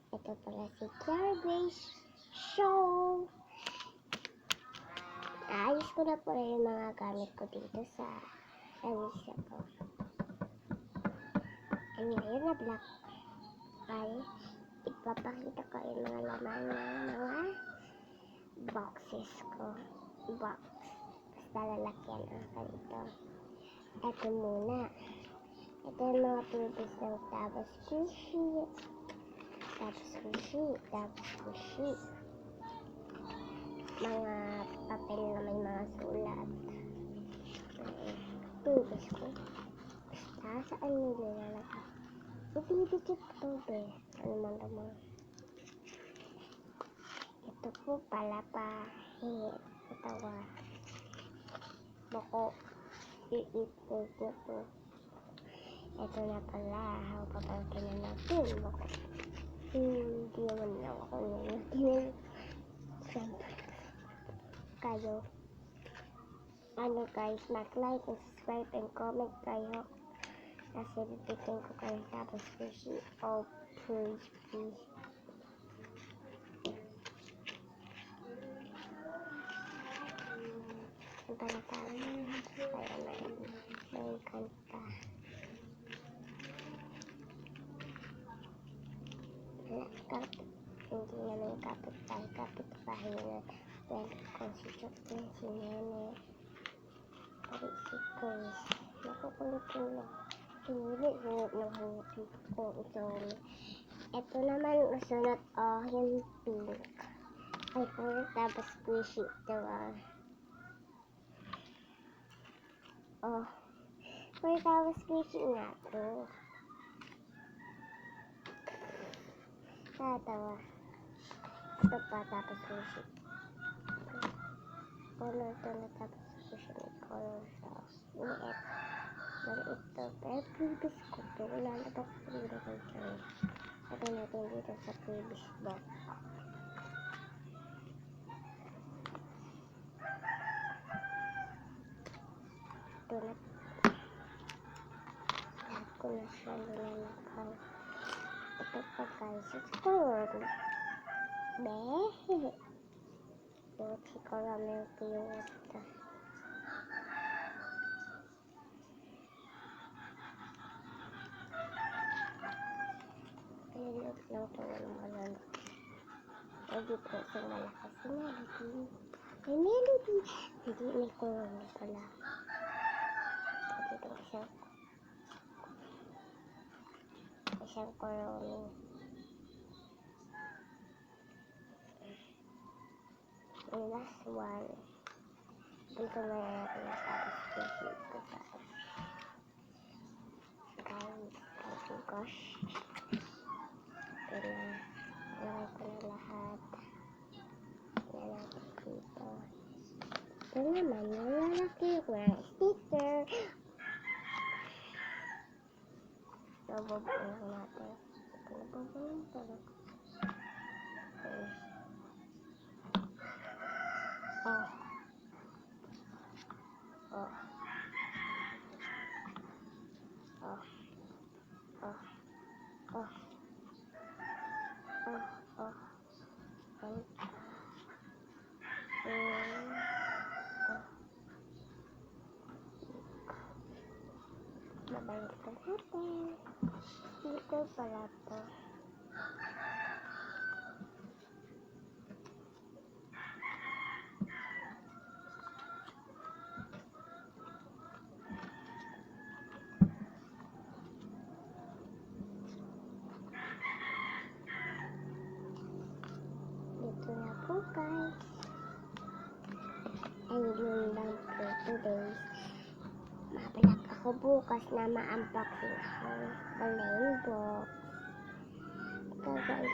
Ito pala si Kiara Grace Show. Ayos ko na po yung mga gamit ko dito sa lamisa ko. And ngayon na black ay ipapakita ko yung mga laman ng mga boxes ko. Box. Basta lalakyan ang ito. Ito muna. Ito yung mga purpose ng Tabas Squishy. Mga papel na may mga sulat. Purpose ko. Basta saan nilalagay? Ipinipikit ito be. Ano man naman. Ito po pala pa. Itawa. Bako. Iipog na po. Ito na pala. Papalagyan na natin. Bako. Hindi naman lang ako nilagyan. Siyempre. Kayo. Ano guys, mag-like and subscribe and comment kayo. Kasi bibitin ko kayo tapos Squishy. Oh, please. Ang pala tayo. Kaya may kanta. Hindi naman kapit-bahay na well, constitution si Nene. Pari si Chris. Nakukulit-ulit. Hangit ko ito. Ito naman masunod yung pink. Ay, tapos Squishy ito tapos Squishy nga ito. Tatawa. Ito pa tapos Squishy. Color ito na tapos Squishy may color siya. Maliit. Maliit ito. Pero previous ko ito. Wala na ito ko dito kay Charlie. Ito natin dito sa previous box. Ito na. Lahat ko na siya nilalakaw. Ito pa guys. It's color. Behe. Yung si caramel ko yung ito. Ayun lang ito walang malala. Ay dito isang malakas. Si Melody. Hindi may corona pala. Dito isang corona. Yung last one. Dito na natin yung tapos Squishy ito guys. Oh my gosh. Nalagay ko na lahat. Nalagay dito. Ito naman yung lalaki ko ng sticker. Nababuin natin. Nababuin talaga. Mabayot ko natin. Dito pala to. Dito na po guys. Ayun lang po today. Mabalak ako bukas na ma-unboxing ang balloon box. Ito guys,